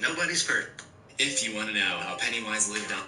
Nobody's perfect. If you want to know how Pennywise lived on...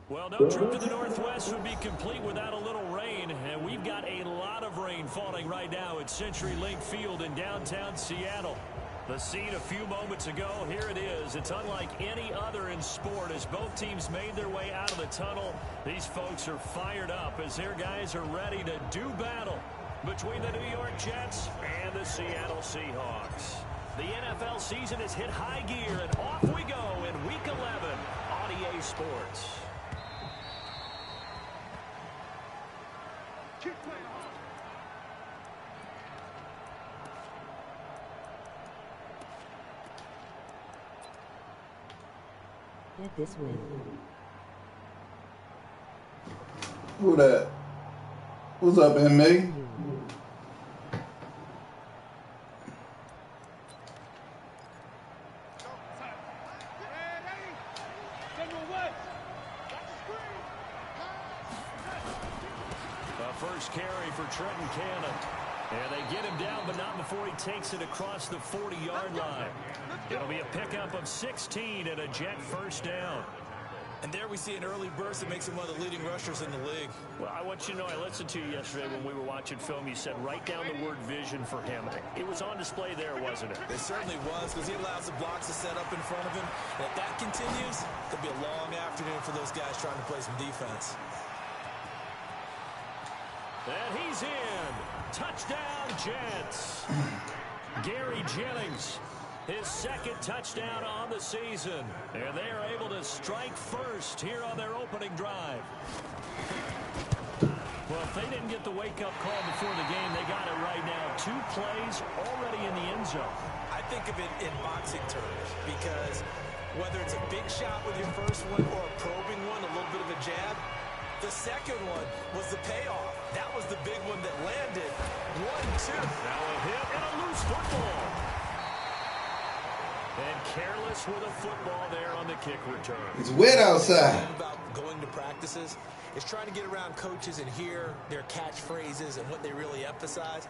Well, no trip to the Northwest would be complete without a little rain, and we've got a lot of rain falling right now at CenturyLink Field in downtown Seattle. The scene a few moments ago, here it is. It's unlike any other in sport as both teams made their way out of the tunnel. These folks are fired up as their guys are ready to do battle between the New York Jets and the Seattle Seahawks. The NFL season has hit high gear, and off we go in Week 11 on EA Sports. Get this win. Who that? What's up, MA? First carry for Trenton Cannon. And they get him down, but not before he takes it across the 40-yard line. It'll be a pickup of 16 and a Jet first down. And there we see an early burst that makes him one of the leading rushers in the league. Well, I want you to know, I listened to you yesterday when we were watching film. You said write down the word vision for him. It was on display there, wasn't it? It certainly was, because he allows the blocks to set up in front of him. And if that continues, it could be a long afternoon for those guys trying to play some defense. And he's in. Touchdown, Jets. Gary Jennings, his second touchdown on the season. And they are able to strike first here on their opening drive. Well, if they didn't get the wake-up call before the game, they got it right now. 2 plays already in the end zone. I think of it in boxing terms, because whether it's a big shot with your first one or a probing one, a little bit of a jab, the second one was the payoff. That was the big one that landed. 1-2. Now a hit and a loose football. And careless with a football there on the kick return. It's wet outside. About going to practices is trying to get around coaches and hear their catchphrases and what they really emphasize.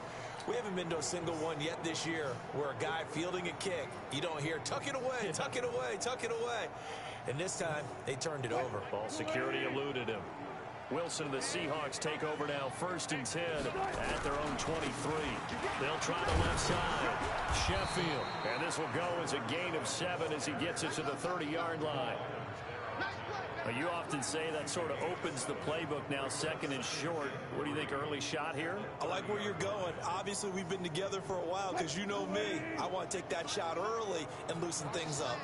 We haven't been to a single one yet this year where a guy fielding a kick, you don't hear, tuck it away, tuck it away, tuck it away. And this time, they turned it over. Ball security eluded him. Wilson and the Seahawks take over now, 1st and 10 at their own 23. They'll try the left side. Sheffield. And this will go as a gain of 7 as he gets it to the 30-yard line. You often say that sort of opens the playbook now, 2nd and short. What do you think, early shot here? I like where you're going. Obviously, we've been together for a while, because you know me. I want to take that shot early and loosen things up.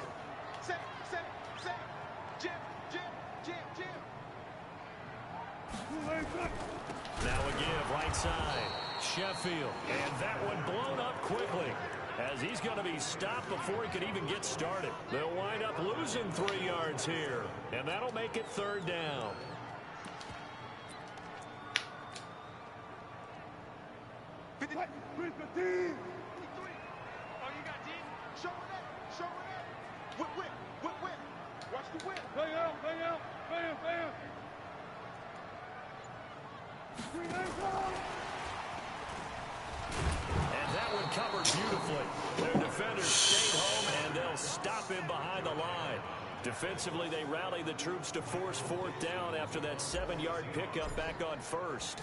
Now a give, right side. Sheffield. And that one blown up quickly, as he's going to be stopped before he could even get started. They'll wind up losing 3 yards here, and that'll make it 3rd down. Watch the whip. Bang out, bang out, bam, bam. And that one covered beautifully. Their defenders stayed home, and they'll stop him behind the line. Defensively, they rally the troops to force 4th down after that 7-yard pickup back on 1st.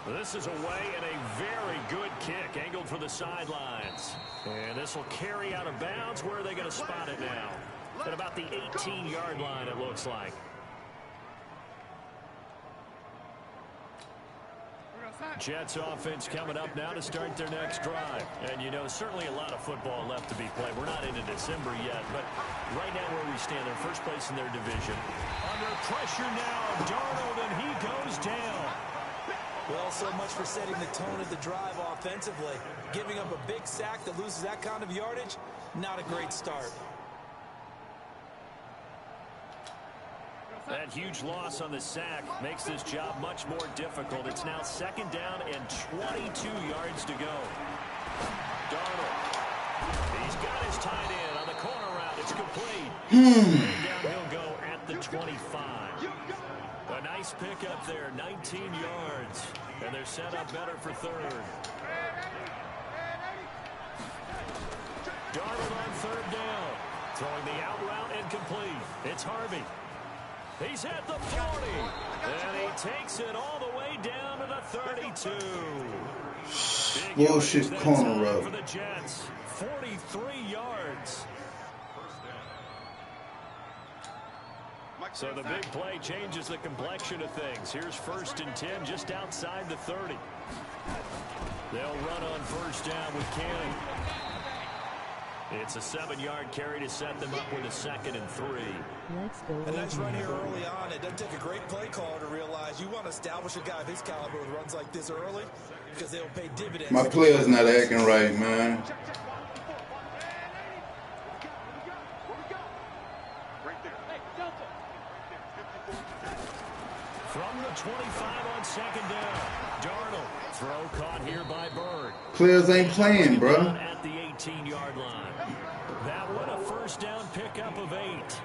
This is away, and a very good kick angled for the sidelines. And this will carry out of bounds. Where are they going to spot it now? At about the 18-yard line, it looks like. Jets offense coming up now to start their next drive. And, you know, certainly a lot of football left to be played. We're not into December yet, but right now where we stand, they're first place in their division. Under pressure now, Darnold, and he goes down. Well, so much for setting the tone of the drive offensively. Giving up a big sack that loses that kind of yardage, not a great start. That huge loss on the sack makes this job much more difficult. It's now 2nd down and 22 yards to go. Darnold. He's got his tight end on the corner route. It's complete. Down he'll go at the 25. A nice pickup there, 19 yards. And they're set up better for 3rd. Darnold on 3rd down. Throwing the out route incomplete. It's Harvey. He's at the 40, and he takes it all the way down to the 32. Bullshit corner route for the Jets. 43 yards. So the big play changes the complexion of things. Here's 1st and 10 just outside the 30. They'll run on 1st down with Canning. It's a 7-yard carry to set them up with a 2nd and 3. Let's go. And that's right here early on. It doesn't take a great play caller to realize you want to establish a guy of his caliber with runs like this early, because they'll pay dividends. My player's not acting right, man. From the 25 on 2nd down. Darnold. Throw caught here by Bird. Players ain't playing, bro. At the 18-yard line. That one a 1st down pickup of 8.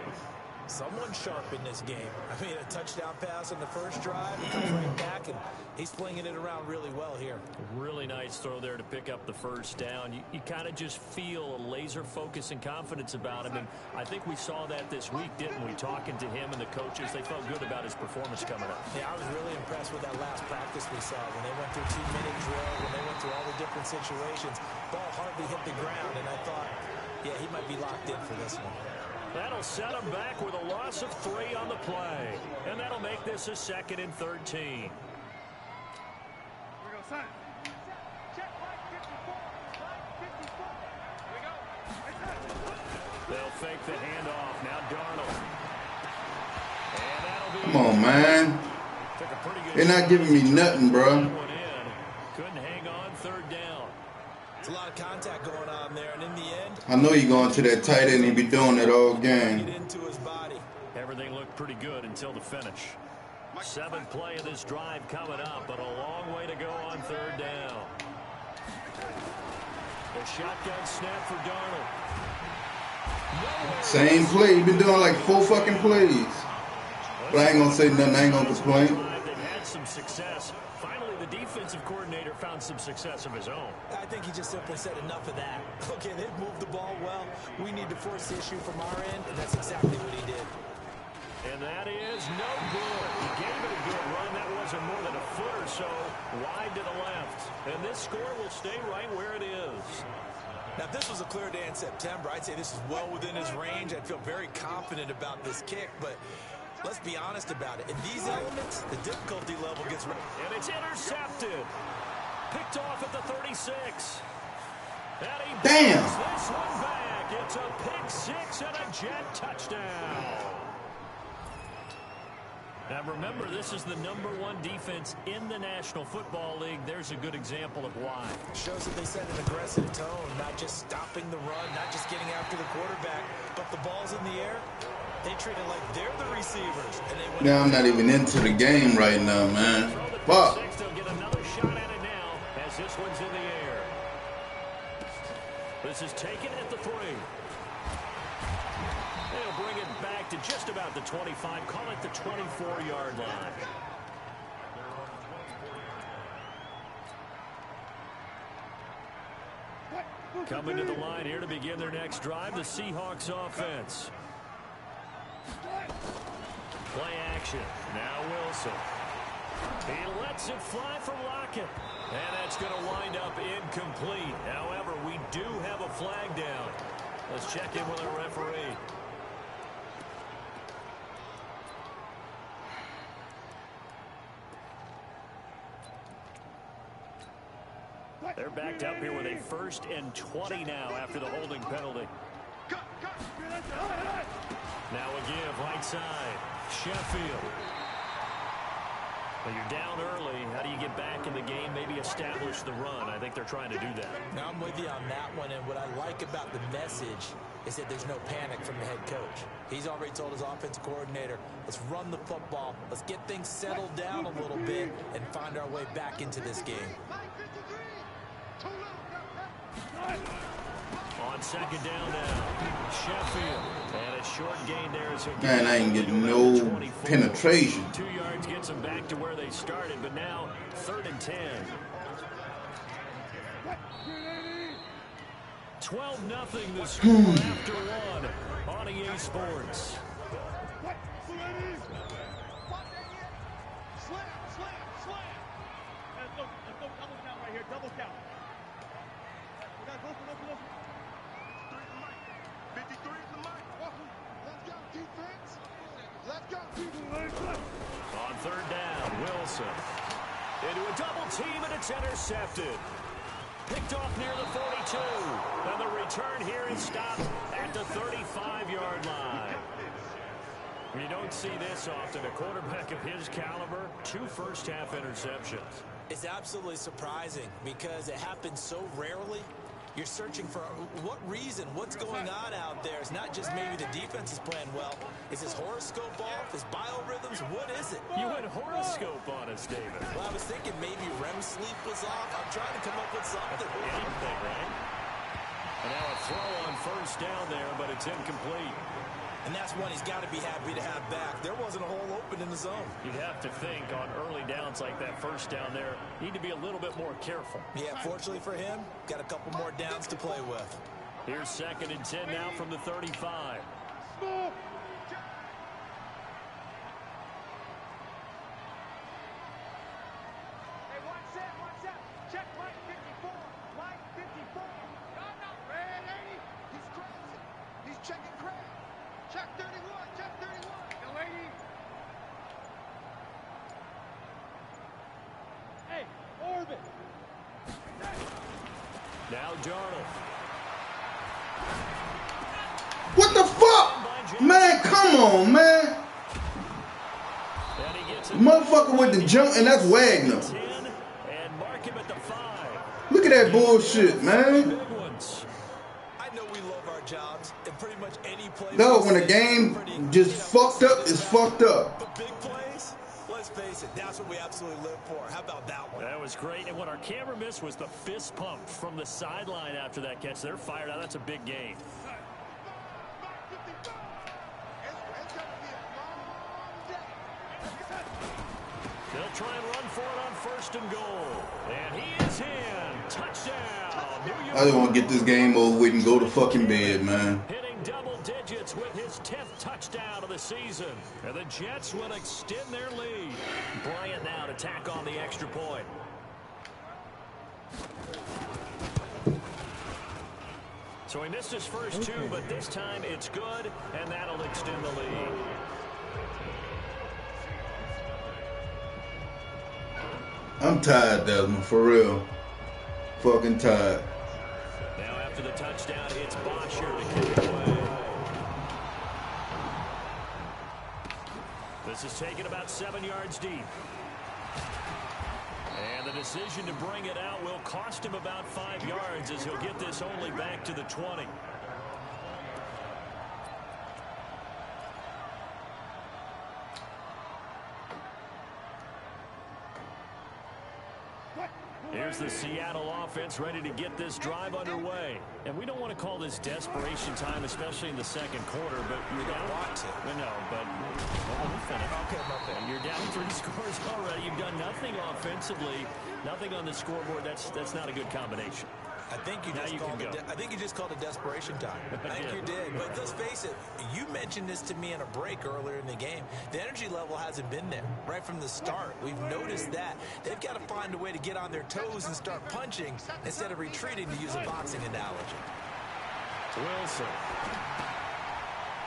Someone's sharp in this game. I mean, a touchdown pass on the first drive, he comes right back, and he's flinging it around really well here. Really nice throw there to pick up the first down. You kind of just feel a laser focus and confidence about him, and I think we saw that this week, didn't we? Talking to him and the coaches, they felt good about his performance coming up. Yeah, I was really impressed with that last practice we saw when they went through 2-minute drill, when they went through all the different situations. Ball hardly hit the ground, and I thought, yeah, he might be locked in for this one. That'll set him back with a loss of 3 on the play. And that'll make this a 2nd and 13. Here we go, son. Check, right 54. Right 54. Here we go. They'll fake the handoff. Now Darnold. And that'll be... Come on, man. Took a pretty good They're not giving me nothing, bro. Couldn't hang on 3rd down. It's a lot of contact going on there, and in the end, I know you're going to that tight end. He be doing it all game. get into his body. Everything looked pretty good until the finish. 7th play of this drive coming up, but a long way to go on 3rd down. The shotgun snap for Darnold. Same play. He been doing like 4 fucking plays. But I ain't going to say nothing. I ain't going to complain. They've had some success. Finally, the defensive coordinator found some success of his own. I think he just simply said enough of that. Okay, they've moved the ball well. We need to force the issue from our end, and that's exactly what he did. And that is no good. He gave it a good run. That wasn't more than a foot or so wide to the left. And this score will stay right where it is. Now, if this was a clear day in September, I'd say this is well within his range. I'd feel very confident about this kick, but let's be honest about it. In these elements, the difficulty level gets right. And it's intercepted. Picked off at the 36. And he Damn. brings this one back. It's a pick 6 and a Jet touchdown. Now remember, this is the #1 defense in the National Football League. There's a good example of why. Shows that they set an aggressive tone, not just stopping the run, not just getting after the quarterback, but the ball's in the air. They treat it like they're the receivers. And they win. Now I'm not even into the game right now, man. Fuck. They'll get another shot at it now as this one's in the air. This is taken at the 3. They'll bring it back to just about the 25. Call it the 24-yard line. Coming to the line here to begin their next drive, the Seahawks offense. Play action. Now Wilson. He lets it fly from Lockett. And that's going to wind up incomplete. However, we do have a flag down. Let's check in with our referee. They're backed up here with a 1st and 20 now after the holding penalty. Now a give, right side. Sheffield. Well, you're down early. How do you get back in the game? Maybe establish the run. I think they're trying to do that. Now I'm with you on that one, and what I like about the message is that there's no panic from the head coach. He's already told his offensive coordinator, let's run the football, let's get things settled down a little bit, and find our way back into this game. On 2nd down now, Sheffield. And a short gain there. So Man, I ain't getting no penetration. 2 yards gets them back to where they started, but now 3rd and 10. 12-0 the score after 1 on EA Sports. On 3rd down, Wilson. Into a double team, and it's intercepted. Picked off near the 42. And the return here is stopped at the 35-yard line. You don't see this often. A quarterback of his caliber, 2 first-half interceptions. It's absolutely surprising because it happens so rarely. You're searching for what reason, what's going on out there. It's not just maybe the defense is playing well. Is his horoscope off? His biorhythms? What is it? You went horoscope on us, David. Well, I was thinking maybe REM sleep was off. I'm trying to come up with something. Anything, right? And now a throw on 1st down there, but it's incomplete. And that's one he's got to be happy to have back. There wasn't a hole open in the zone. You'd have to think on early downs like that first down there, need to be a little bit more careful. Yeah, fortunately for him, got a couple more downs to play with. Here's 2nd and 10 now from the 35. Small. Hey, watch that, watch that. Check line 54. Line 54. No, red 80. He's crazy. He's checking Craig. Check 31. Check 31. No 80. Hey, orbit. Now Darnold. What the fuck? Man, come on, man. And he gets Motherfucker with the jump, and that's Wagner. 10 and mark him at the 5. Look at that bullshit, man. Big ones. I know we love our jobs, and pretty much any play. No, when the game just fucked up, it's fucked up. But big plays, let's face it, that's what we absolutely live for. How about that one? That was great. And what our camera missed was the fist pump from the sideline after that catch. They're fired out. That's a big gain. They'll try and run for it on 1st and goal. And he is in. Touchdown. New York. I just want to get this game over with and go to fucking bed, man. Hitting double digits with his 10th touchdown of the season. And the Jets will extend their lead. Bryant now to tack on the extra point. So he missed his first 2, but this time it's good, and that'll extend the lead. I'm tired, Desmond, for real. Fucking tired. Now after the touchdown, it's Bosher to kick it away. This is taken about 7 yards deep. And the decision to bring it out will cost him about 5 yards as he'll get this only back to the 20. Here's the Seattle offense ready to get this drive underway. And we don't want to call this desperation time, especially in the 2nd quarter, but you're down. Want to. No, but let me finish. Okay, my bad. You're down 3 scores already. You've done nothing offensively, nothing on the scoreboard. That's not a good combination. I think you just called it desperation time. I think you did. But let's face it, you mentioned this to me in a break earlier in the game. The energy level hasn't been there right from the start. We've noticed that. They've got to find a way to get on their toes and start punching instead of retreating, to use a boxing analogy. Wilson.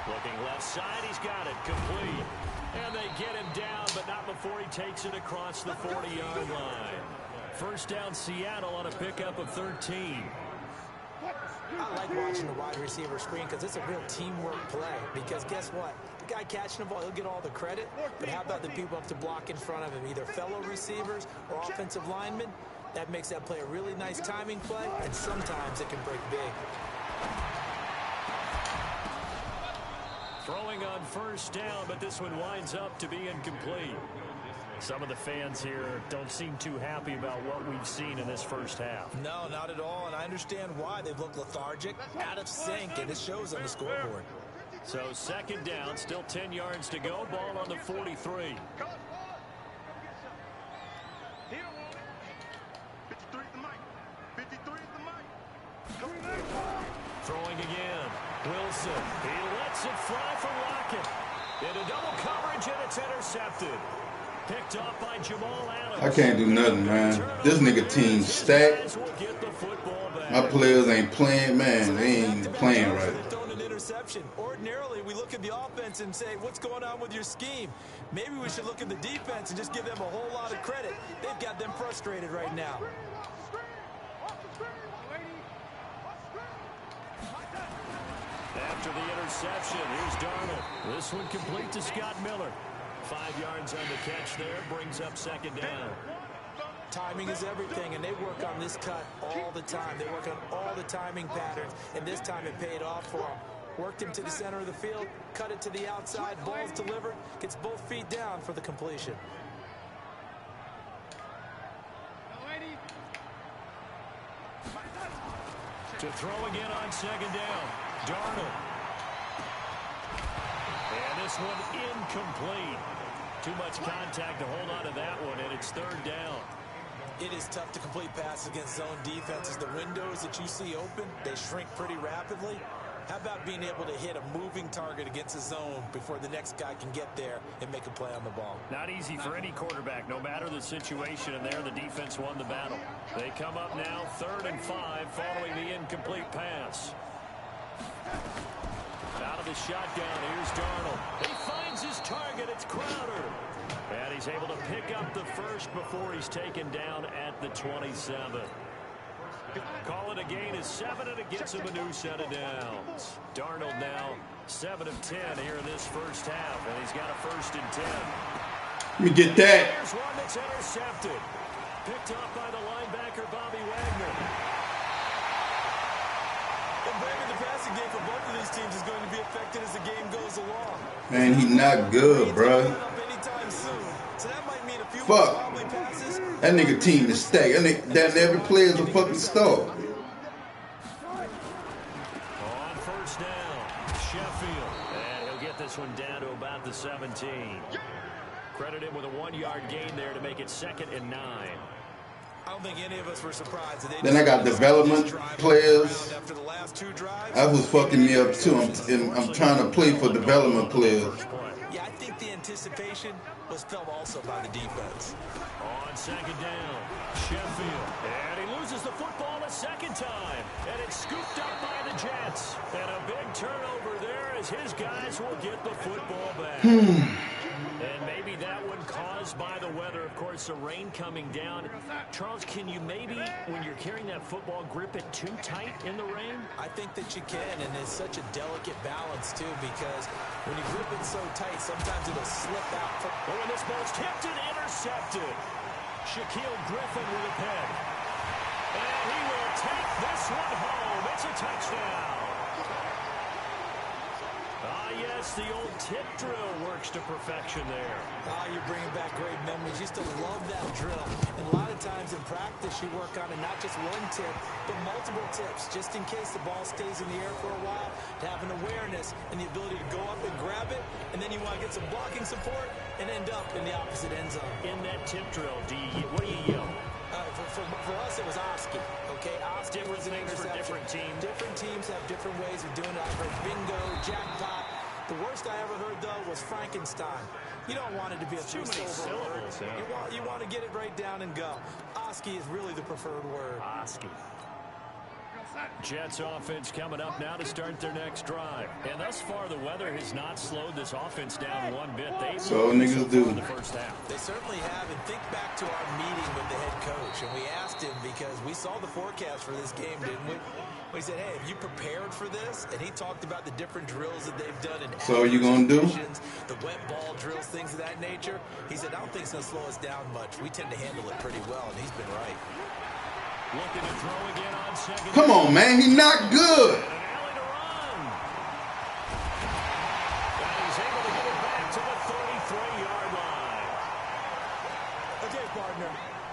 Looking left side, he's got it complete. And they get him down, but not before he takes it across the 40-yard line. First down, Seattle on a pickup of 13. I like watching the wide receiver screen because it's a real teamwork play. Because guess what? The guy catching the ball, he'll get all the credit. But how about the people up to block in front of him, either fellow receivers or offensive linemen? That makes that play a really nice timing play, and sometimes it can break big. Throwing on first down, but this one winds up to be incomplete. Some of the fans here don't seem too happy about what we've seen in this first half. No, not at all, and I understand why. They've looked lethargic, out of sync, and it shows on the scoreboard. So 2nd down, still 10 yards to go. Ball on the 43. Throwing again. Wilson. He lets it fly for Lockett. Into double coverage, and it's intercepted. Picked off by Jamal Adams. I can't do nothing, man. This nigga team stacked. My players ain't playing, man. They ain't playing right. Thrown an interception. Ordinarily, we look at the offense and say, what's going on with your scheme? Maybe we should look at the defense and just give them a whole lot of credit. They've got them frustrated right now. After the interception, here's Darnold. This one complete to Scott Miller. 5 yards on the catch there, brings up 2nd down. Timing is everything, and they work on this cut all the time. They work on all the timing patterns, and this time it paid off for them. Worked him to the center of the field, cut it to the outside, ball's delivered, gets both feet down for the completion. To throw again on 2nd down. Darnold. this one incomplete. Too much contact to hold on to that one, and it's third down. It is tough to complete passes against zone defenses. The windows that you see open, they shrink pretty rapidly. How about being able to hit a moving target against a zone before the next guy can get there and make a play on the ball? Not easy for any quarterback, no matter the situation, and there the defense won the battle. They come up now 3rd and 5 following the incomplete pass. Out of the shotgun, here's Darnold. He finds his target, it's Crowder. And he's able to pick up the first before he's taken down at the 27. Call it a gain of 7, and it gets him a new set of downs. Darnold now 7 of 10 here in this first half, and he's got a 1st and 10. Let me get that. Here's one that's intercepted. Picked up by the linebacker, Bobby Wagner. And Brandon, the passing game for both of these teams is going to be affected as the game goes along. Man, he not good, bro. Anytime soon. So that might mean a few Fuck. wobbly passes. That nigga team is stacked. That every player is a fucking star. On 1st down, Sheffield. And he'll get this one down to about the 17. Credit him with a 1-yard gain there to make it 2nd and 9. I don't think any of us were surprised. Then I got development players. After the last 2 drives. That was fucking me up too. I'm trying to play for development players. Yeah, I think the anticipation was felt also by the defense. On 2nd down, Sheffield. And he loses the football a 2nd time. And it's scooped up by the Jets. And a big turnover there as his guys will get the football back. And maybe that one caused by the weather. Of course, the rain coming down. Charles, can you maybe, when you're carrying that football, grip it too tight in the rain? I think that you can, and it's such a delicate balance, too, because when you grip it so tight, sometimes it'll slip out. Oh, and this ball's tipped and intercepted. Shaquille Griffin with a pick. And he will take this one home. It's a touchdown. Ah, yes, the old tip drill works to perfection there. Ah, you're bringing back great memories. Used to love that drill. And a lot of times in practice, you work on it, not just one tip, but multiple tips, just in case the ball stays in the air for a while, to have an awareness and the ability to go up and grab it, and then you want to get some blocking support and end up in the opposite end zone. In that tip drill, what do you yell? For us, it was Oski. Okay, Oski Different was an things for interception. different teams. Different teams have different ways of doing it. I've heard bingo, jackpot. The worst I ever heard, though, was Frankenstein. You don't want it to be a Too many syllable word. syllables. You want to get it right down and go. Oski is really the preferred word. Oski. Jets offense coming up now to start their next drive. And thus far, the weather has not slowed this offense down one bit. So niggas do. In the first half. They certainly have. And think back to our meeting with the head coach. And we asked him, because we saw the forecast for this game, didn't we? We said, hey, have you prepared for this? And he talked about the different drills that they've done. So you gonna do? The wet ball drills, things of that nature. He said, I don't think it's going to slow us down much. We tend to handle it pretty well, and he's been right. Looking to throw again on 2nd. Come on, man. He not good. An alley to run. And he's able to get it back to the 33-yard line. Okay, partner,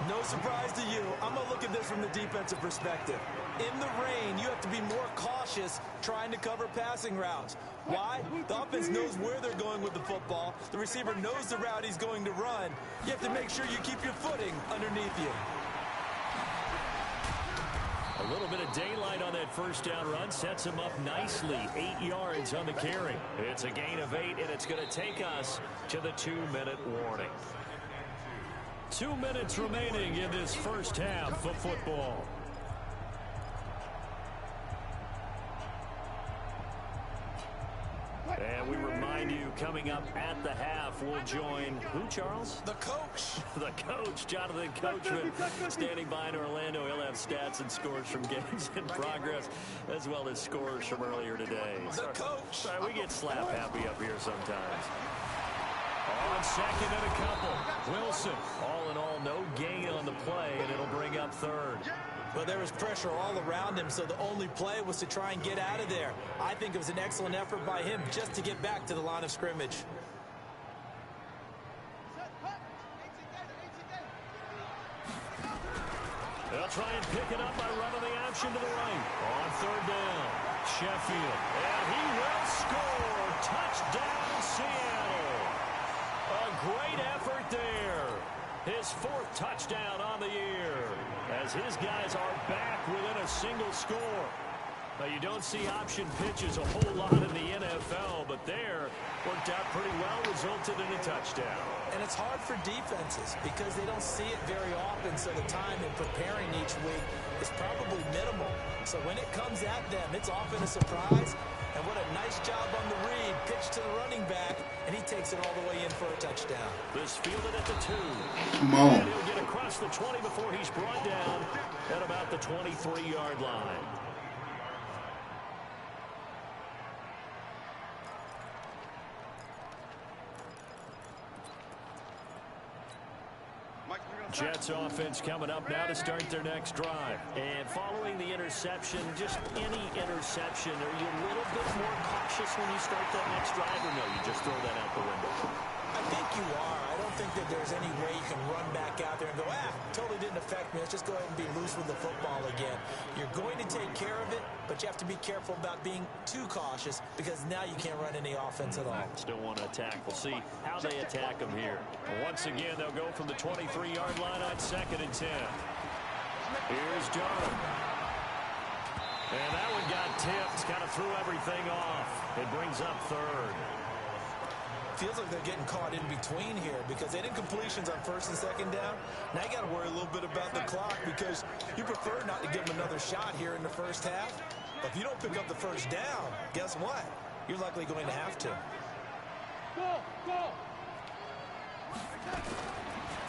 no surprise to you. I'm going to look at this from the defensive perspective. In the rain, you have to be more cautious trying to cover passing routes. Why? The offense knows where they're going with the football. The receiver knows the route he's going to run. You have to make sure you keep your footing underneath you. A little bit of daylight on that first down run sets him up nicely. 8 yards on the carry. It's a gain of 8, and it's going to take us to the 2-minute warning. 2 minutes remaining in this first half of football. And we remind you, coming up at the half, we'll join who, Charles? The coach. The coach, Jonathan Coachman, standing by in Orlando. He'll have stats and scores from games in progress, as well as scores from earlier today. The coach. Sorry, we get slap happy up here sometimes. On 2nd and a couple. Wilson, all in all, no gain on the play, and it'll bring up 3rd. Well, there was pressure all around him, so the only play was to try and get out of there. I think it was an excellent effort by him just to get back to the line of scrimmage. They'll try and pick it up by running the option to the right. On 3rd down. Sheffield. And he will score. Touchdown, Seattle. A great effort there. His 4th touchdown on the year, as his guys are back within a single score. Now, you don't see option pitches a whole lot in the NFL, but there worked out pretty well, resulted in a touchdown. And it's hard for defenses because they don't see it very often, so the time in preparing each week is probably minimal. So when it comes at them, it's often a surprise. And what a nice job on the read. Pitch to the running back, and he takes it all the way in for a touchdown. This fielded at the 2. Come on. And he'll get across the 20 before he's brought down at about the 23-yard line. Jets offense coming up now to start their next drive. And following the interception, just any interception, are you a little bit more cautious when you start that next drive, or no, you just throw that out the window? I think you are. I don't think that there's any way you can run back out there and go, totally didn't affect me. Let's just go ahead and be loose with the football again. You're going to take care of it, but you have to be careful about being too cautious because now you can't run any offense at all. Still want to attack. We'll see how they attack them here. Once again, they'll go from the 23-yard line on 2nd and 10. Here's Darnold. And that one got tipped. Kind of threw everything off. It brings up 3rd. Feels like they're getting caught in between here because they didn't completions on 1st and 2nd down. Now you got to worry a little bit about the clock because you prefer not to give them another shot here in the 1st half. But if you don't pick up the 1st down, guess what? You're likely going to have to.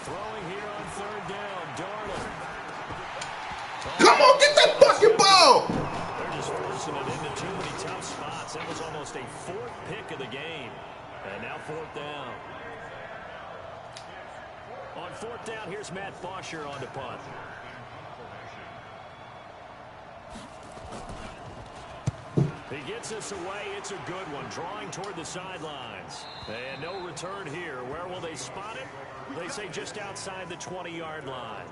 Throwing here on 3rd down, Darnold. Come on, get that fucking ball! They're just forcing it into too many tough spots. That was almost a 4th pick of the game. And now 4th down. On 4th down, here's Matt Bosher on the punt. He gets us away. It's a good one. Drawing toward the sidelines. And no return here. Where will they spot it? They say just outside the 20-yard line.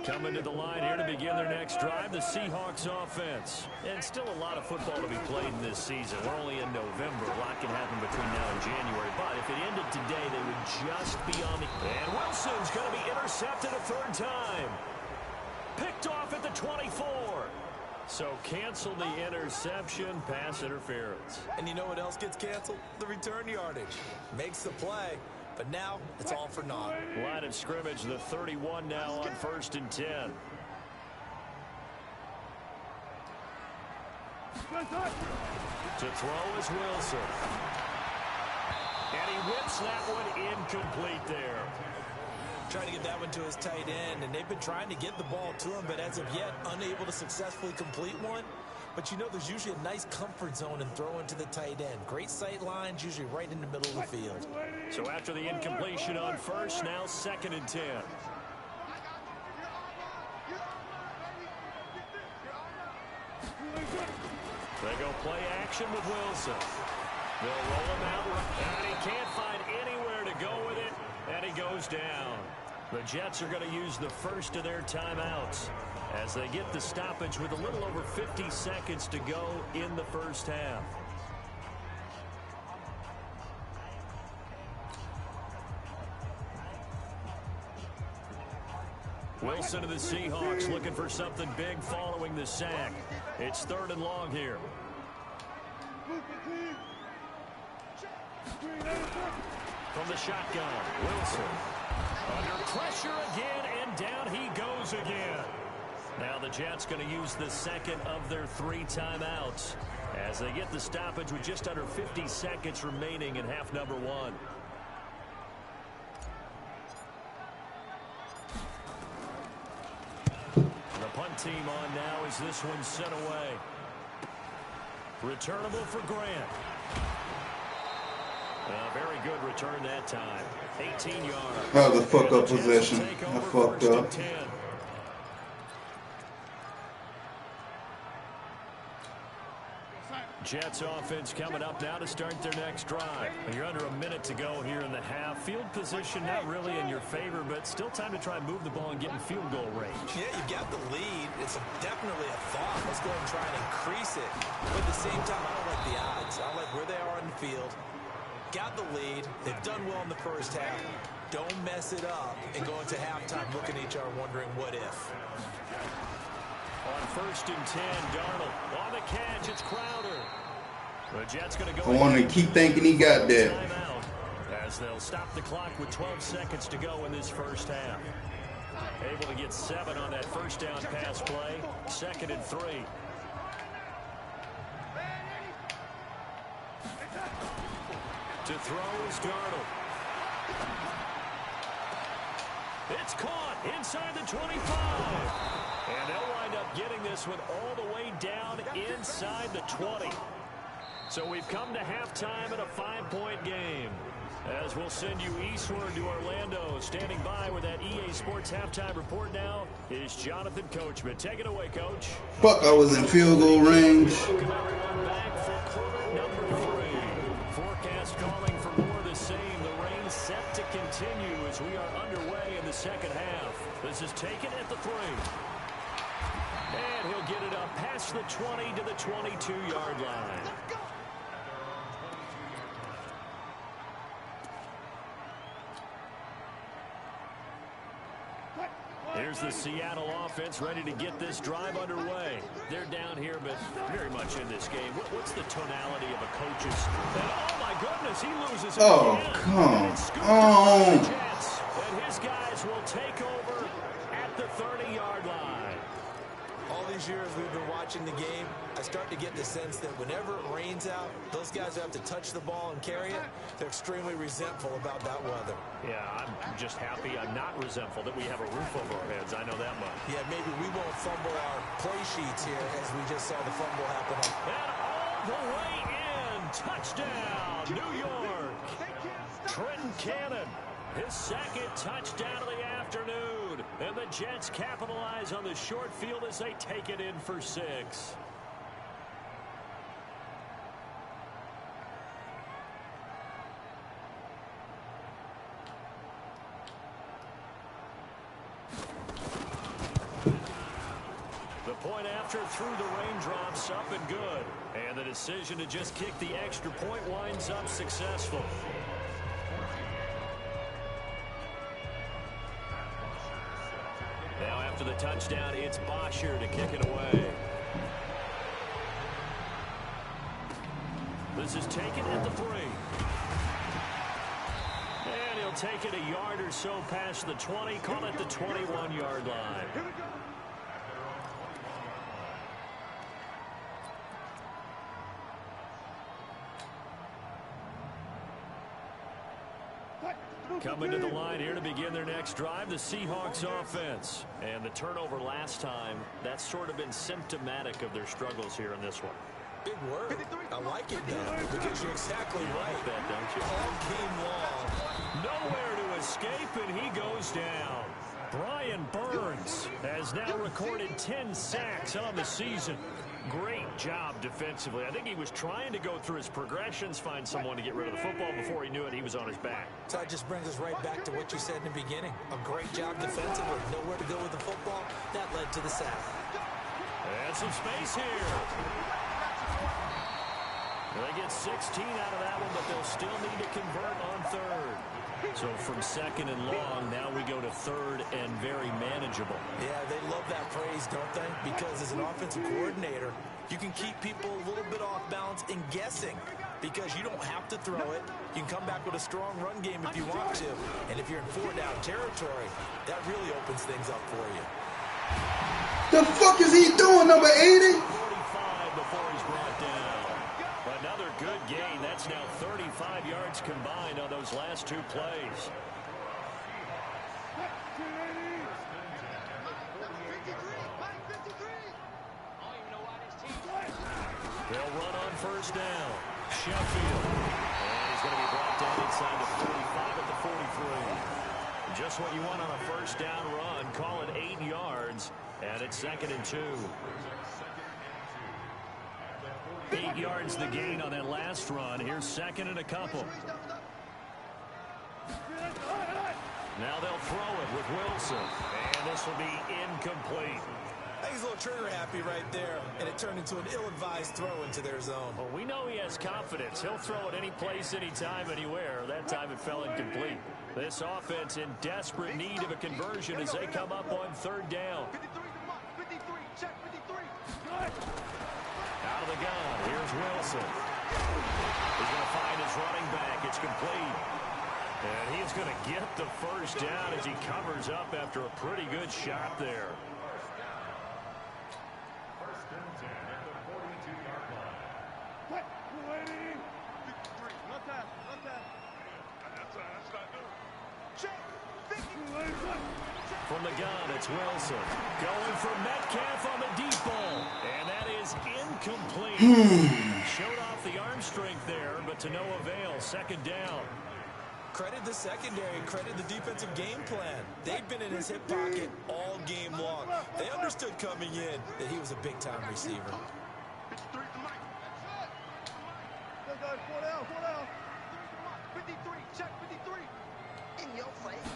Coming to the line here to begin their next drive, the Seahawks offense. And still a lot of football to be played in this season. We're only in November. A lot can happen between now and January. But if it ended today, they would just be on the... And Wilson's going to be intercepted a 3rd time. Picked off at the 24. So cancel the interception, pass interference. And you know what else gets canceled? The return yardage. Makes the play. But now, it's all for naught. Line of scrimmage, the 31 now on 1st and 10. To throw is Wilson. And he whips that one incomplete there. Trying to get that one to his tight end, and they've been trying to get the ball to him, but as of yet, unable to successfully complete one. But you know there's usually a nice comfort zone in throwing to the tight end. Great sight lines, usually right in the middle of the field. So after the incompletion on 1st, now 2nd and 10. They go play action with Wilson. They'll roll him out, and he can't find anywhere to go with it, and he goes down. The Jets are going to use the first of their timeouts as they get the stoppage with a little over 50 seconds to go in the 1st half. Wilson to the Seahawks looking for something big following the sack. It's 3rd and long here. From the shotgun, Wilson. Under pressure again, and down he goes again. Now the Jets going to use the 2nd of their 3 timeouts as they get the stoppage with just under 50 seconds remaining in half number 1. The punt team on now as this one sent away. Returnable for Grant. A very good return that time. 18 yards. That was a fuck-up possession. I fucked up. Jets offense coming up now to start their next drive. You're under a minute to go here in the half. Field position not really in your favor, but still time to try and move the ball and get in field goal range. Yeah, you got the lead. It's definitely a thought. Let's go ahead and try and increase it. But at the same time, I don't like the odds. I like where they are on the field. Got the lead. They've done well in the first half. Don't mess it up and go into halftime looking at each other wondering what if. On 1st and 10, Darnold on the catch. It's Crowder. The Jets going to go. I want to keep thinking he got that. Timeout as they'll stop the clock with 12 seconds to go in this first half. Able to get 7 on that first down pass play. 2nd and 3. To throw is Darnold. It's caught inside the 25. And they'll wind up getting this one all the way down inside the 20. So we've come to halftime in a 5-point game. As we'll send you eastward to Orlando. Standing by with that EA Sports halftime report now is Jonathan Coachman. Take it away, Coach. Fuck, I was in field goal range. Welcome everyone back for quarter number 3. Forecast calling for more of the same. The rain set to continue as we are underway in the second half. This is taken at the 3. And he'll get it up past the 20 to the 22-yard line. Here's the Seattle offense ready to get this drive underway. They're down here, but very much in this game. What's the tonality of a coach's? And oh, my goodness, he loses it. Oh, again. come on. And his guys will take over at the 30-yard line. All these years we've been watching the game, I start to get the sense that whenever it rains out, those guys who have to touch the ball and carry it, they're extremely resentful about that weather. Yeah, I'm just happy I'm not resentful that we have a roof over our heads. I know that much. Yeah, maybe we won't fumble our play sheets here as we just saw the fumble happen. And all the way in. Touchdown, New York. Trenton Cannon, his 2nd touchdown of the afternoon. And the Jets capitalize on the short field as they take it in for 6. The point after through the raindrops, up and good. And the decision to just kick the extra point winds up successful. Now after the touchdown, it's Bosher to kick it away. This is taken at the 3. And he'll take it a yard or so past the 20, call it the 21-yard line. Coming to the line here to begin their next drive, the Seahawks offense. And the turnover last time, that's sort of been symptomatic of their struggles here in this one. Big word. I like it, though, because you're exactly right. That, don't you? All game long. Nowhere to escape, and he goes down. Brian Burns has now recorded 10 sacks on the season. Great job defensively. I think he was trying to go through his progressions, find someone to get rid of the football. Before he knew it, he was on his back. So that just brings us right back to what you said in the beginning. A great job defensively. Nowhere to go with the football. That led to the sack. And some space here. They get 16 out of that one, but they'll still need to convert on 3rd. So from 2nd and long, now we go to 3rd and very manageable. Yeah, they love that phrase, don't they? Because as an offensive coordinator, you can keep people a little bit off balance and guessing because you don't have to throw it. You can come back with a strong run game if you want to. And if you're in 4-down territory, that really opens things up for you. The fuck is he doing, number 80? 45 before he's brought down. Another good gain. That's now 35 yards combined on those last 2 plays. They'll run on 1st down. Sheffield. And he's going to be brought down inside the 45 at the 43. Just what you want on a 1st down run. Call it 8 yards. And it's 2nd and 2. 8 yards the gain on that last run. Here's second and a couple. Now they'll throw it with Wilson. And this will be incomplete. I think he's a little trigger happy right there, and it turned into an ill-advised throw into their zone. Well, we know he has confidence. He'll throw it any place, anytime, anywhere. That time it fell incomplete. This offense in desperate need of a conversion as they come up on third down. 53, check 53. Out of the gun, here's Wilson. He's going to find his running back. It's complete. And he's going to get the first down as he covers up after a pretty good shot there. From the gun, it's Wilson. Going for Metcalf on the deep ball. And that is incomplete. Showed off the arm strength there, but to no avail. Second down. Credit the secondary, credit the defensive game plan. They've been in his hip pocket all game long. They understood coming in that he was a big-time receiver. 53, check 53. In your face.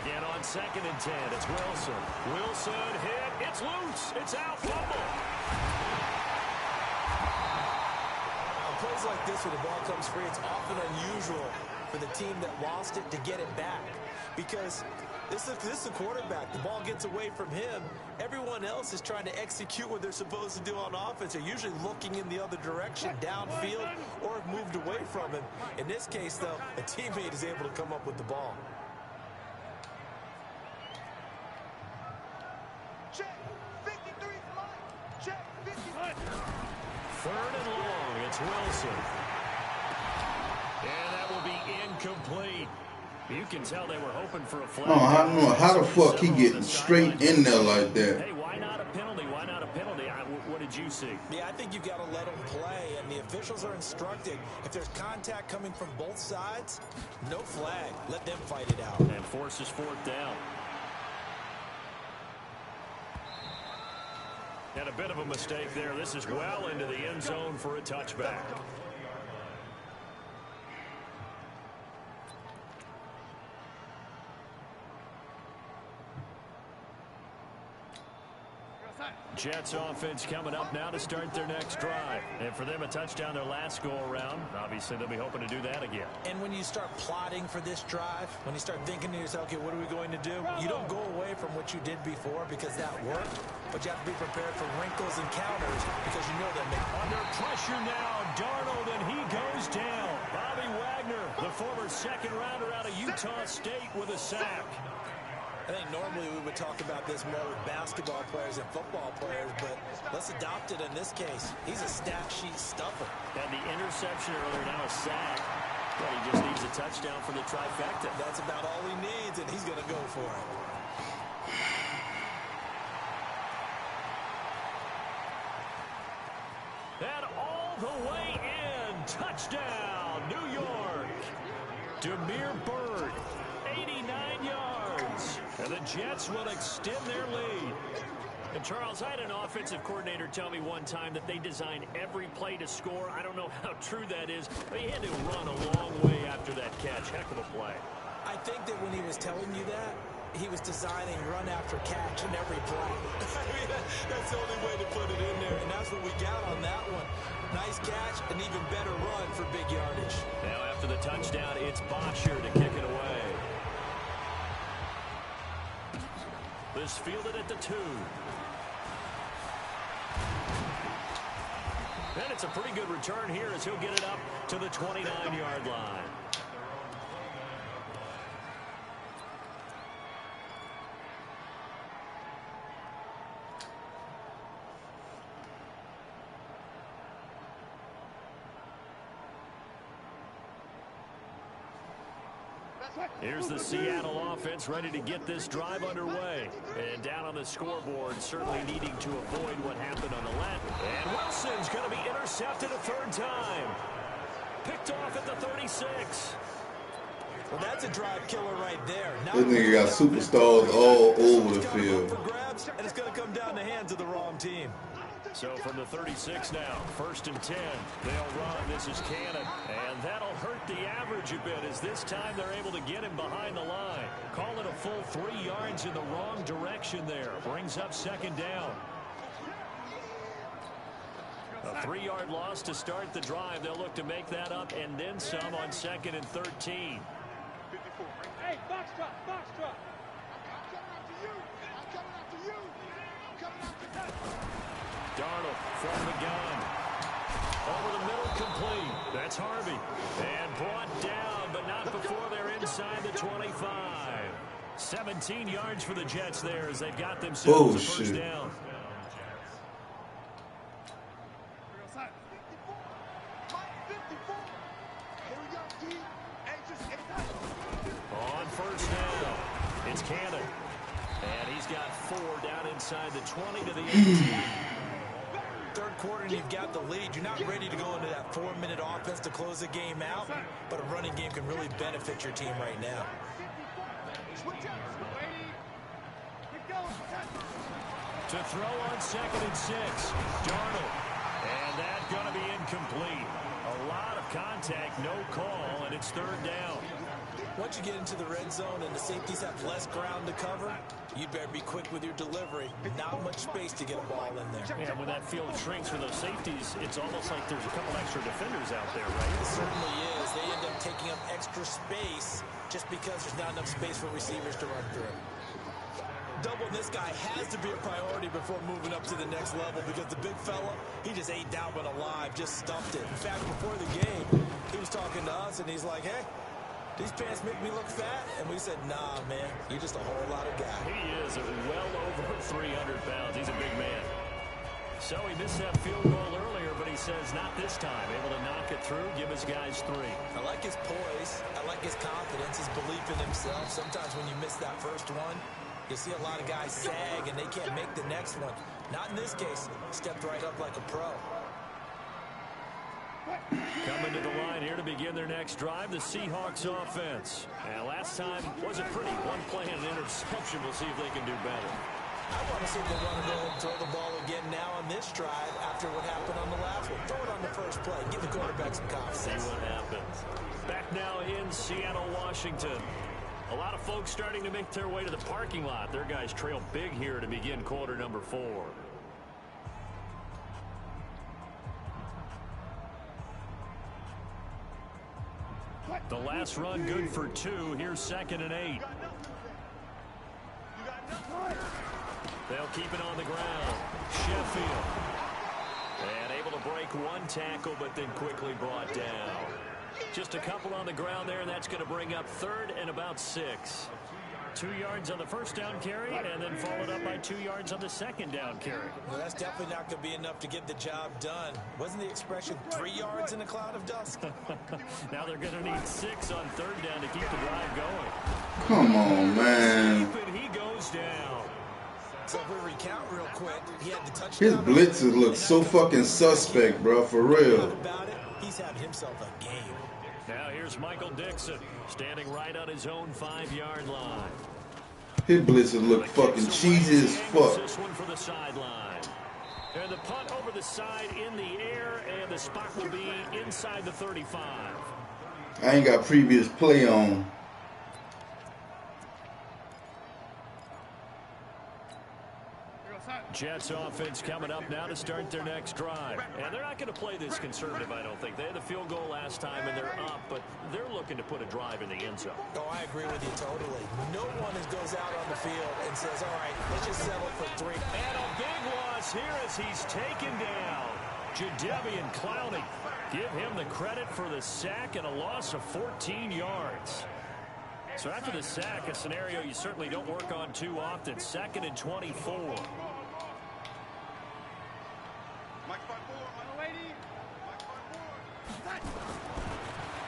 Again on second and 10, it's Wilson. Wilson hit, it's loose, it's out, fumble. On plays like this where the ball comes free, it's often unusual for the team that lost it to get it back. Because this is the quarterback. The ball gets away from him. Everyone else is trying to execute what they're supposed to do on offense. They're usually looking in the other direction, downfield, or have moved away from him. In this case, though, a teammate is able to come up with the ball. Check 53, check 53. Third and long, it's Wilson. And that will be incomplete. You can tell they were hoping for a flag. Oh, I don't know how the fuck he getting straight in there like that. Hey, why not a penalty? Why not a penalty? What did you see? Yeah, I think you've got to let them play, and the officials are instructed. If there's contact coming from both sides, no flag. Let them fight it out. And forces fourth down. And a bit of a mistake there. This is well into the end zone for a touchback. Jets offense coming up now to start their next drive. And for them, a touchdown their last go-around. Obviously, they'll be hoping to do that again. And when you start plotting for this drive, when you start thinking to yourself, okay, what are we going to do? You don't go away from what you did before because that worked. But you have to be prepared for wrinkles and counters because you know that under pressure now, Darnold, and he goes down. Bobby Wagner, the former second-rounder out of Utah State, with a sack. I think normally we would talk about this more with basketball players and football players, but let's adopt it in this case. He's a stat sheet stuffer. Had the interception earlier, now a sack. But he just needs a touchdown for the trifecta. That's about all he needs, and he's going to go for it. And all the way in. Touchdown, New York. Demir Bird, 89 yards. And the Jets will extend their lead. And, Charles, I had an offensive coordinator tell me one time that they design every play to score. I don't know how true that is, but he had to run a long way after that catch. Heck of a play. I think that when he was telling you that, he was designing run after catch in every play. I mean, that's the only way to put it in there, and that's what we got on that one. Nice catch, an even better run for big yardage. Now after the touchdown, it's Boxer to kick it away. This fielded at the 2. And it's a pretty good return here as he'll get it up to the 29-yard line. Here's the Seattle offense ready to get this drive underway. And down on the scoreboard, certainly needing to avoid what happened on the left. And Wilson's going to be intercepted a third time. Picked off at the 36. Well, that's a drive killer right there. Now this nigga got superstars all over the field. For grabs, and it's going to come down the hands of the wrong team. So from the 36 now, 1st and 10, they'll run. This is Cannon, and that'll hurt the average a bit as this time they're able to get him behind the line. Call it a full 3 yards in the wrong direction there. Brings up 2nd down. A 3-yard loss to start the drive. They'll look to make that up and then some on 2nd and 13. Hey, box drop, box drop. I'm coming after you. I'm coming after you. I'm coming after you. Darnold from the gun. Over the middle, complete. That's Harvey. And brought down, but not before they're inside the 25. 17 yards for the Jets there as they've got themselves a first down. On 1st down, it's Cannon. And he's got 4 down inside the 20 to the 18. 3rd quarter and you've got the lead. You're not ready to go into that 4-minute offense to close the game out, but a running game can really benefit your team right now. To throw on 2nd and 6, Darnold. And that's going to be incomplete. A lot of contact, no call, and it's 3rd down. Once you get into the red zone and the safeties have less ground to cover, you'd better be quick with your delivery. Not much space to get a ball in there. Yeah, when that field shrinks for those safeties, it's almost like there's a couple extra defenders out there, right? It certainly is. They end up taking up extra space just because there's not enough space for receivers to run through. Doubling this guy has to be a priority before moving up to the next level because the big fella, he just ate that one alive, just stumped it. In fact, before the game, he was talking to us, and he's like, hey, these pants make me look fat. And we said, nah, man, you're just a whole lot of guy. He is well over 300 pounds. He's a big man. So he missed that field goal earlier, but he says not this time. Able to knock it through, give his guys 3. I like his poise. I like his confidence, his belief in himself. Sometimes when you miss that first one, you see a lot of guys sag, and they can't make the next one. Not in this case. Stepped right up like a pro. Coming to the line here to begin their next drive, the Seahawks offense. And last time wasn't pretty. 1 play and an interception. We'll see if they can do better. I want to see if they want to go ahead and throw the ball again now on this drive after what happened on the last one. Throw it on the first play. Give the quarterback some confidence. See what happens. Back now in Seattle, Washington. A lot of folks starting to make their way to the parking lot. Their guys trail big here to begin quarter number 4. The last run good for 2. Here's 2nd and 8. They'll keep it on the ground. Sheffield. And able to break 1 tackle, but then quickly brought down. Just a couple on the ground there, and that's going to bring up 3rd and about 6. 2 yards on the first down carry, and then followed up by 2 yards on the second down carry. Well, that's definitely not going to be enough to get the job done. Wasn't the expression 3 yards in a cloud of dust? Now they're going to need 6 on 3rd down to keep the drive going. Come on, man. And he goes down. So if we recount real quick, he had the touchdown. His blitzes look so fucking suspect, bro, for real. About it, he's having himself a game. Now here's Michael Dixon standing right on his own 5-yard line. His blitzes look fucking cheesy as fuck. This one for the sideline. And the punt over the side in the air, and the spot will be inside the 35. I ain't got previous play on. Jets offense coming up now to start their next drive. And they're not going to play this conservative, I don't think. They had the field goal last time, and they're up, but they're looking to put a drive in the end zone. Oh, I agree with you totally. No one goes out on the field and says, all right, let's just settle for 3. And a big loss here as he's taken down. Jadeveon Clowney. Give him the credit for the sack and a loss of 14 yards. So after the sack, a scenario you certainly don't work on too often. 2nd and 24.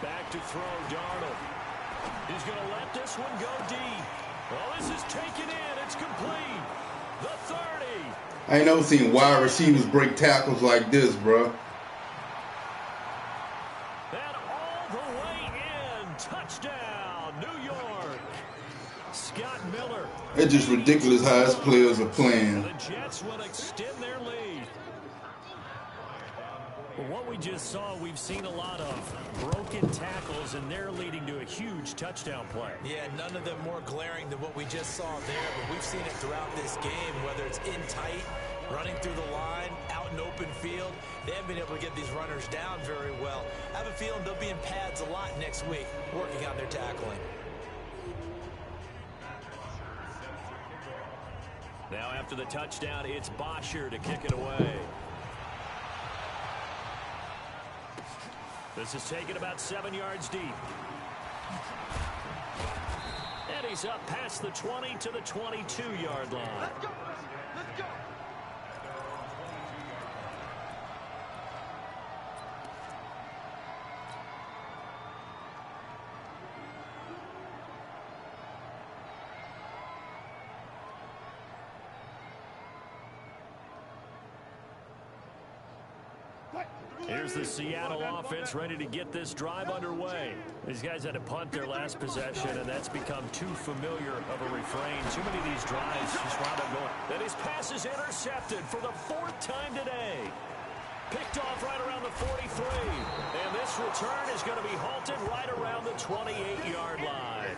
Back to throw, Darnold. He's going to let this one go deep. Well, this is taken in. It's complete. The 30. I ain't never seen wide receivers break tackles like this, bro. And all the way in. Touchdown, New York. Scott Miller. It's just ridiculous how his players are playing. The Jets will extend their lead. Well, what we just saw, we've seen a lot of broken tackles, and they're leading to a huge touchdown play. Yeah, none of them more glaring than what we just saw there, but we've seen it throughout this game, whether it's in tight, running through the line, out in open field. They haven't been able to get these runners down very well. I have a feeling they'll be in pads a lot next week, working on their tackling. Now after the touchdown, it's Bosher to kick it away. This is taken about 7 yards deep. And he's up past the 20 to the 22-yard line. Let's go. Let's go. Here's the Seattle offense ready to get this drive underway. These guys had to punt their last possession, and that's become too familiar of a refrain. Too many of these drives just wound up going. Then his pass is intercepted for the 4th time today. Picked off right around the 43. And this return is going to be halted right around the 28-yard line.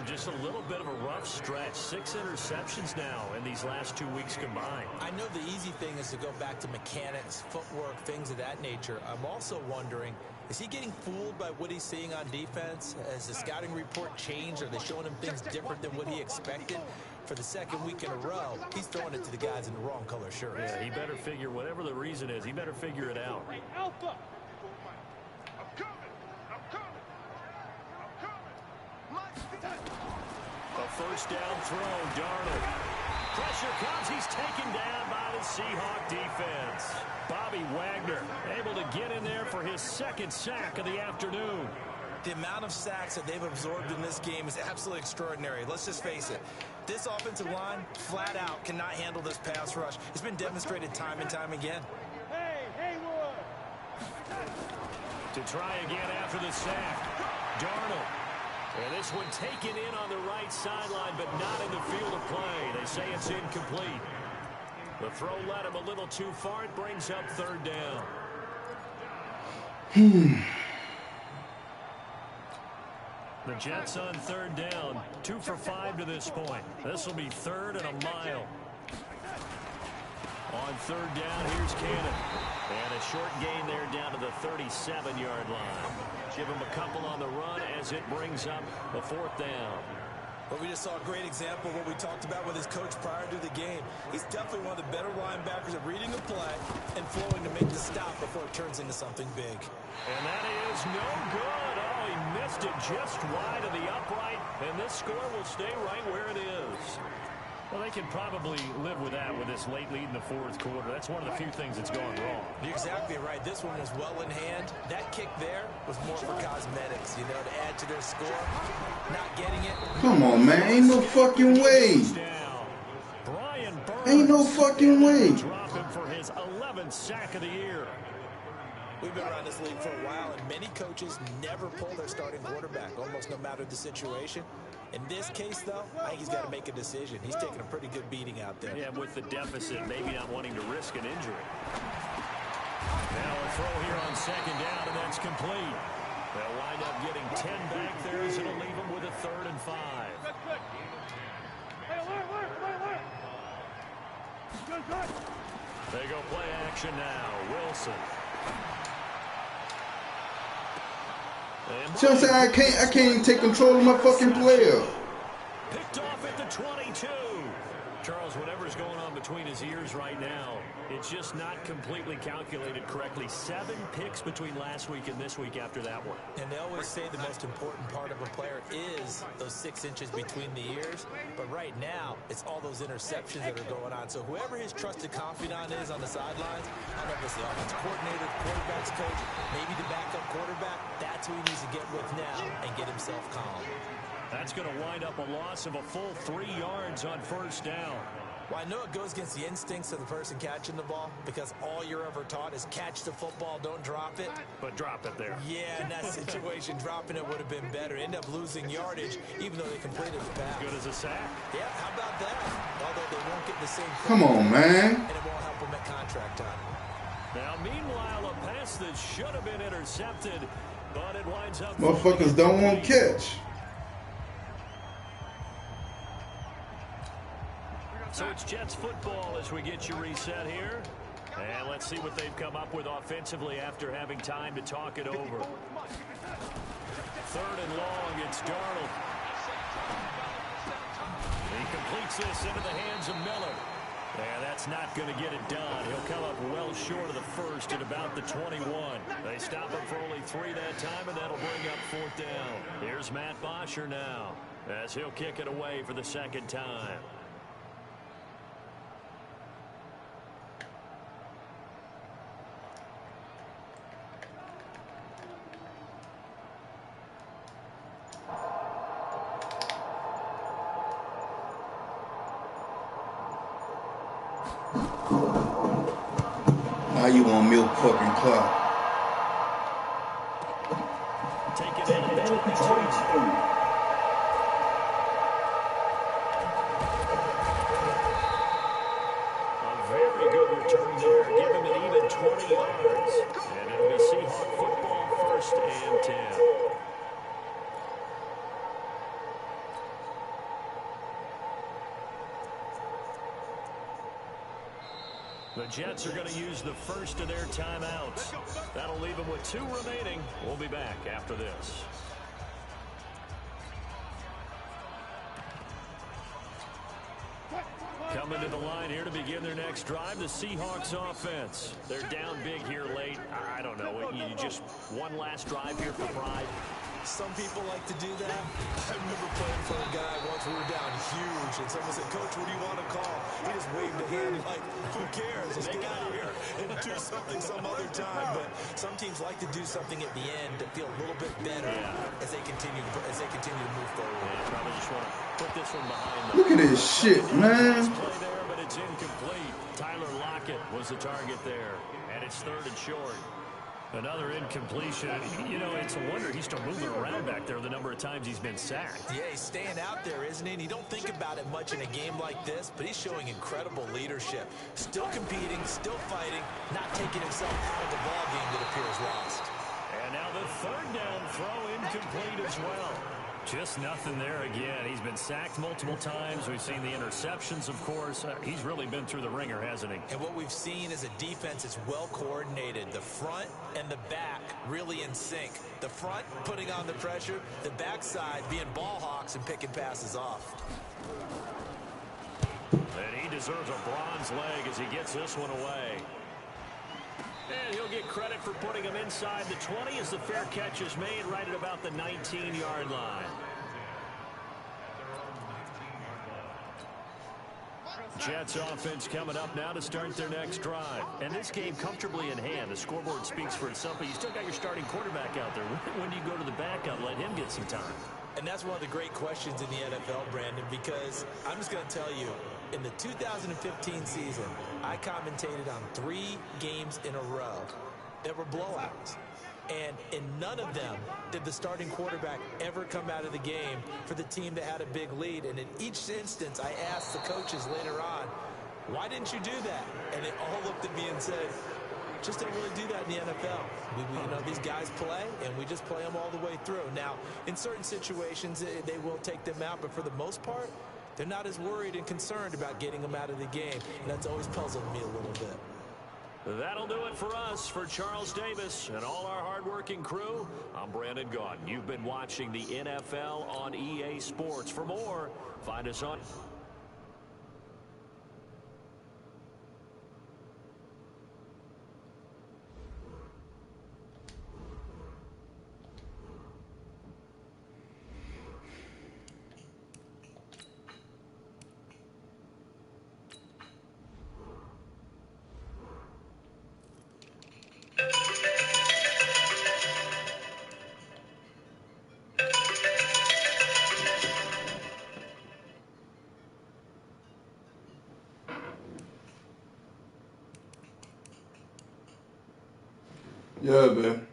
Just a little bit of a rough stretch. 6 interceptions now in these last 2 weeks combined. I know the easy thing is to go back to mechanics, footwork, things of that nature. I'm also wondering, is he getting fooled by what he's seeing on defense? Has the scouting report changed? Are they showing him things different than what he expected? For the 2nd week in a row, he's throwing it to the guys in the wrong color shirts. Yeah, he better figure, whatever the reason is, he better figure it out. Alpha. I'm coming. I'm coming. I'm coming. A first down throw, Darnold. Pressure comes, he's taken down by the Seahawk defense. Bobby Wagner able to get in there for his 2nd sack of the afternoon. The amount of sacks that they've absorbed in this game is absolutely extraordinary. Let's just face it. This offensive line, flat out, cannot handle this pass rush. It's been demonstrated time and time again. Hey, Haywood. To try again after the sack, Darnold. And this one taken in on the right sideline, but not in the field of play. They say it's incomplete. The throw led him a little too far. It brings up 3rd down. The Jets on 3rd down. 2 for 5 to this point. This will be 3rd and a mile. On 3rd down, here's Cannon. And a short gain there down to the 37-yard line. Give him a couple on the run as it brings up the 4th down. But we just saw a great example of what we talked about with his coach prior to the game. He's definitely one of the better linebackers at reading the play and flowing to make the stop before it turns into something big. And that is no good. Oh, he missed it just wide of the upright, and this score will stay right where it is. Well, they can probably live with that with this late lead in the 4th quarter. That's one of the few things that's gone wrong. You're exactly right. This one was well in hand. That kick there was more for cosmetics, you know, to add to their score. Not getting it. Come on, man. Ain't no fucking way. Ain't no fucking way. Drop him for his 11th sack of the year. We've been around this league for a while, and many coaches never pull their starting quarterback, almost no matter the situation. In this case, though, I think he's got to make a decision. He's taking a pretty good beating out there. Yeah, with the deficit, maybe not wanting to risk an injury. Now a throw here on 2nd down, and that's complete. They'll wind up getting 10 back there as it'll leave them with a 3rd and 5. They go play action now. Wilson. Just say I can't even take control of my fucking player. Picked off at the 22. Charles, whatever's going on between his ears right now, it's just not completely calculated correctly. 7 picks between last week and this week after that one. And they always say the most important part of a player is those 6 inches between the ears. But right now, it's all those interceptions that are going on. So whoever his trusted confidant is on the sidelines, I don't know if it's the offensive coordinator, the quarterback's coach, maybe the backup quarterback, that's who he needs to get with now and get himself calm. That's going to wind up a loss of a full 3 yards on 1st down. Well, I know it goes against the instincts of the person catching the ball because all you're ever taught is catch the football, don't drop it. But drop it there. Yeah, in that situation, dropping it would have been better. End up losing yardage, even though they completed the pass. Good as a sack. Yeah, how about that? Although they won't get the same. Come on, man. And it won't help them at contract time. Now, meanwhile, a pass that should have been intercepted, but it winds up. Motherfuckers don't want to catch. So it's Jets football as we get you reset here. And let's see what they've come up with offensively after having time to talk it over. 3rd and long, it's Darnold. He completes this into the hands of Miller. Yeah, that's not going to get it done. He'll come up well short of the first at about the 21. They stop him for only 3 that time, and that'll bring up 4th down. Here's Matt Bosher now as he'll kick it away for the 2nd time. Now you want milk fucking clock. Take it in at the 22. A very good return there. Give him an even 20 yards. And it'll be Seahawk football, 1st and 10. The Jets are going to use the first of their timeouts. That'll leave them with 2 remaining. We'll be back after this. Coming to the line here to begin their next drive, the Seahawks offense. They're down big here late. I don't know. You just one last drive here for pride. Some people like to do that. I remember playing for a guy once we were down huge, and someone said, "Coach, what do you want to call?" He just waved a hand like, "Who cares? Let's get out of here and do something some other time." But some teams like to do something at the end to feel a little bit better as they continue to move forward. Yeah, probably just want to put this one behind them. Look at this shit, man. Play there, but it's incomplete. Tyler Lockett was the target there, and it's 3rd and short. Another incompletion. You know, it's a wonder he's still moving around back there the number of times he's been sacked. Yeah, he's staying out there, isn't he? And you don't think about it much in a game like this, but he's showing incredible leadership. Still competing, still fighting, not taking himself out of the ball game that appears lost. And now the 3rd down throw incomplete as well. Just nothing there again. He's been sacked multiple times. We've seen the interceptions, of course. He's really been through the ringer, hasn't he? And what we've seen is a defense that's well coordinated. The front and the back really in sync. The front putting on the pressure, the backside being ball hawks and picking passes off. And he deserves a bronze leg as he gets this one away. And he'll get credit for putting him inside the 20 as the fair catch is made right at about the 19-yard line. Jets offense coming up now to start their next drive. And this game comfortably in hand. The scoreboard speaks for itself, but you still got your starting quarterback out there. When do you go to the backup, let him get some time? And that's one of the great questions in the NFL, Brandon, because I'm just going to tell you, in the 2015 season, I commentated on 3 games in a row that were blowouts. And in none of them did the starting quarterback ever come out of the game for the team that had a big lead. And in each instance, I asked the coaches later on, why didn't you do that? And they all looked at me and said, just don't really do that in the NFL. You know, these guys play, and we just play them all the way through. Now, in certain situations, they will take them out, but for the most part, they're not as worried and concerned about getting them out of the game. And that's always puzzled me a little bit. That'll do it for us. For Charles Davis and all our hardworking crew, I'm Brandon Gaudin. You've been watching the NFL on EA Sports. For more, find us on... Yeah, man.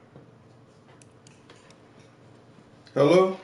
Hello?